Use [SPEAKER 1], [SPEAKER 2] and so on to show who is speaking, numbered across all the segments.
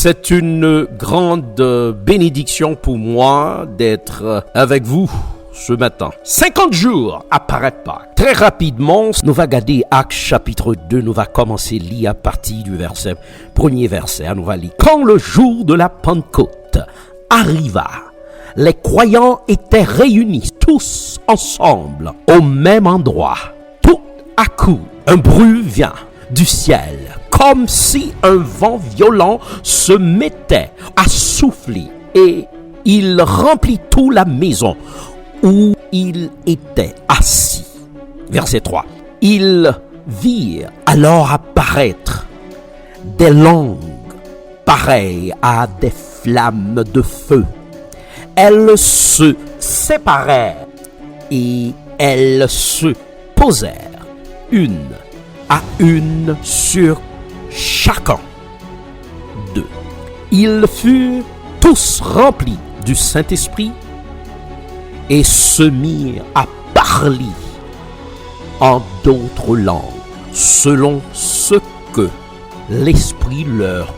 [SPEAKER 1] C'est une grande bénédiction pour moi d'être avec vous ce matin. 50 jours après Pâques. Très rapidement, nous va regarder Actes chapitre 2. Nous va commencer à lire à partir du premier verset. Nous va lire. Quand le jour de la Pentecôte arriva, les croyants étaient réunis tous ensemble au même endroit. Tout à coup, un bruit vient du ciel, comme si un vent violent se mettait à souffler, et il remplit toute la maison où il était assis. Verset 3. Ils virent alors apparaître des langues pareilles à des flammes de feu. Elles se séparèrent et elles se posèrent une à une sur chacun d'eux. Ils furent tous remplis du Saint-Esprit et se mirent à parler en d'autres langues, selon ce que l'Esprit leur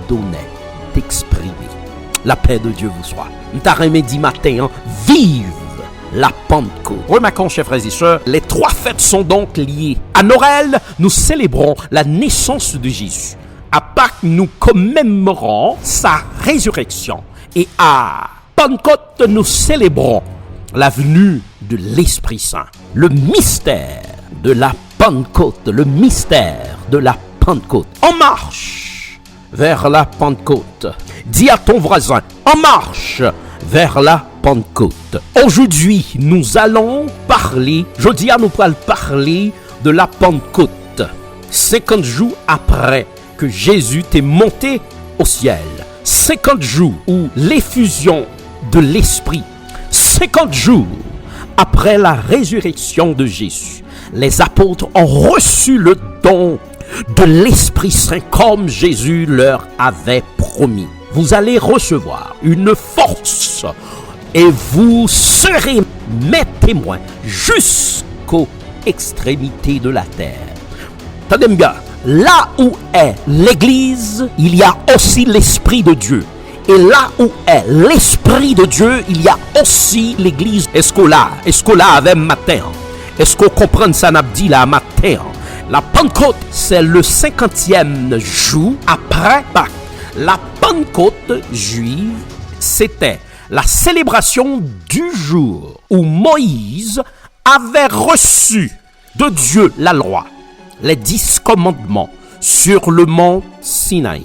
[SPEAKER 1] donnait d'exprimer. La paix de Dieu vous soit. M'taremé dit matin, vive la Pentecôte. Remarquons, chers frères et sœurs, les trois fêtes sont donc liées. À Noël, nous célébrons la naissance de Jésus. À Pâques, nous commémorons sa résurrection. Et à Pentecôte, nous célébrons la venue de l'Esprit Saint. Le mystère de la Pentecôte, le mystère de la Pentecôte. En marche vers la Pentecôte. Dis à ton voisin, en marche vers la Pentecôte. Aujourd'hui, nous allons parler, nous allons parler de la Pentecôte. 50 jours après que Jésus est monté au ciel. 50 jours où l'effusion de l'Esprit. 50 jours après la résurrection de Jésus. Les apôtres ont reçu le don de l'Esprit Saint comme Jésus leur avait promis. Vous allez recevoir une force et vous serez mes témoins jusqu'aux extrémités de la terre. Tenez bien, là où est l'Église, il y a aussi l'Esprit de Dieu. Et là où est l'Esprit de Dieu, il y a aussi l'Église. Est-ce que là avec matin? Est-ce qu'on comprend ça n'a dit là matin? La Pentecôte, c'est le 50e jour après Pâques. La Pentecôte juive, c'était la célébration du jour où Moïse avait reçu de Dieu la loi, les 10 commandements sur le mont Sinaï.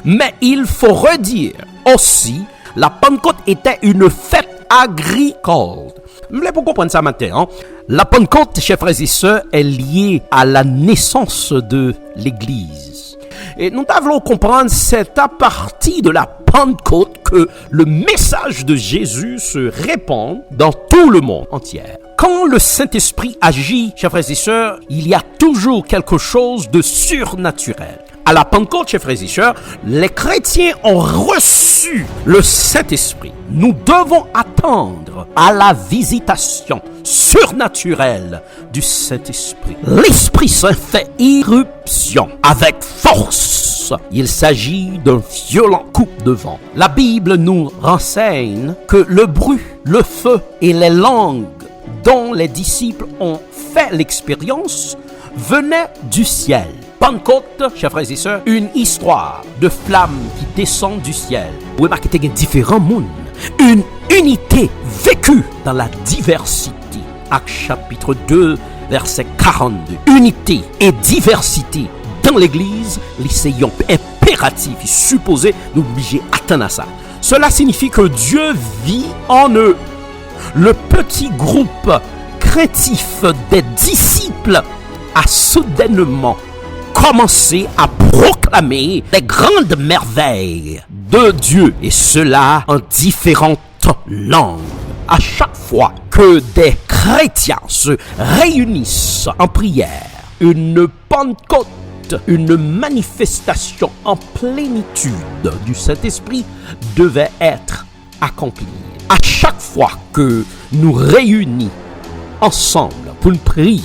[SPEAKER 1] Mais il faut redire aussi, la Pentecôte était une fête agricole. Mais pour comprendre ça maintenant, la Pentecôte, chers frères et sœurs, est liée à la naissance de l'Église. Et nous devons comprendre, c'est à partir de la Pentecôte que le message de Jésus se répand dans tout le monde entier. Quand le Saint-Esprit agit, chers frères et sœurs, il y a toujours quelque chose de surnaturel. À la Pentecôte, chers frères et sœurs, les chrétiens ont reçu le Saint-Esprit. Nous devons attendre à la visitation surnaturelle du Saint-Esprit. L'Esprit Saint fait irruption avec force. Il s'agit d'un violent coup de vent. La Bible nous renseigne que le bruit, le feu et les langues dont les disciples ont fait l'expérience venaient du ciel. Pentecôte, chers frères et sœurs, une histoire de flammes qui descend du ciel. Vous remarquez qu'il y a différents mondes. Une unité vécue dans la diversité. Actes chapitre 2, verset 42. Unité et diversité dans l'église, l'essayons impératif et supposé nous obliger à attendre à ça. Cela signifie que Dieu vit en eux. Le petit groupe craintif des disciples a soudainement commencé à proclamer des grandes merveilles de Dieu, et cela en différentes langues. À chaque fois que des chrétiens se réunissent en prière, une Pentecôte, une manifestation en plénitude du Saint-Esprit devait être accomplie. À chaque fois que nous réunissons ensemble pour nous prier,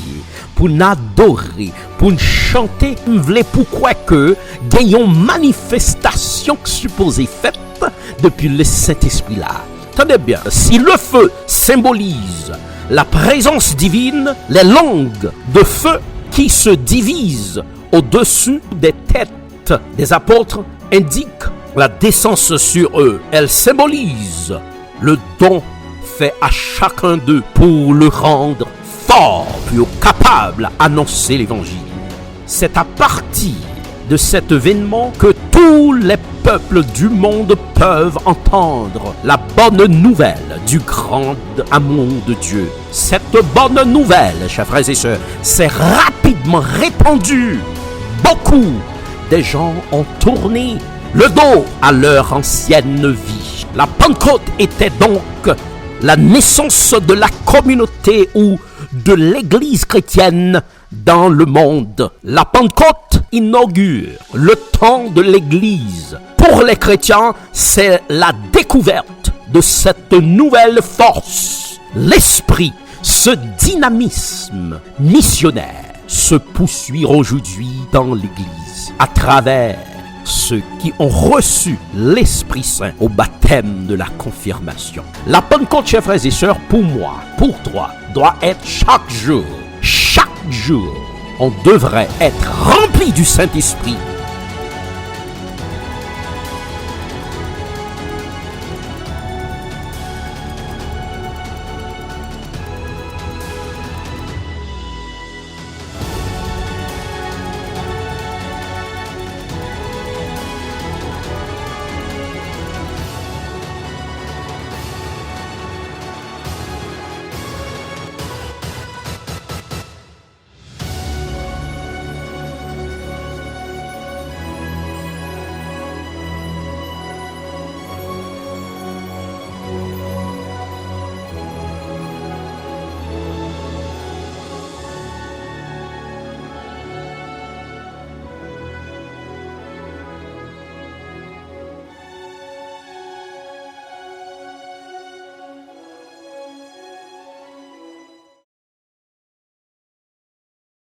[SPEAKER 1] pour nous adorer, pour nous chanter, nous voulons pourquoi que gagnons manifestation supposée faite depuis le Saint-Esprit là. Tenez bien, si le feu symbolise la présence divine, les langues de feu qui se divisent au-dessus des têtes des apôtres indiquent la descente sur eux. Elles symbolisent le don fait à chacun d'eux pour le rendre fort, puis capable d'annoncer l'évangile. C'est à partir de cet événement que tous les peuples du monde peuvent entendre la bonne nouvelle du grand amour de Dieu. Cette bonne nouvelle, chers frères et sœurs, s'est rapidement répandue. Beaucoup de gens ont tourné le dos à leur ancienne vie. La Pentecôte était donc la naissance de la communauté ou de l'Église chrétienne dans le monde. La Pentecôte inaugure le temps de l'Église. Pour les chrétiens, c'est la découverte de cette nouvelle force. L'esprit, ce dynamisme missionnaire se poursuit aujourd'hui dans l'Église à travers ceux qui ont reçu l'Esprit Saint au baptême de la confirmation. La Pentecôte, chers frères et sœurs, pour moi, pour toi, doit être chaque jour. Chaque jour, on devrait être rempli du Saint-Esprit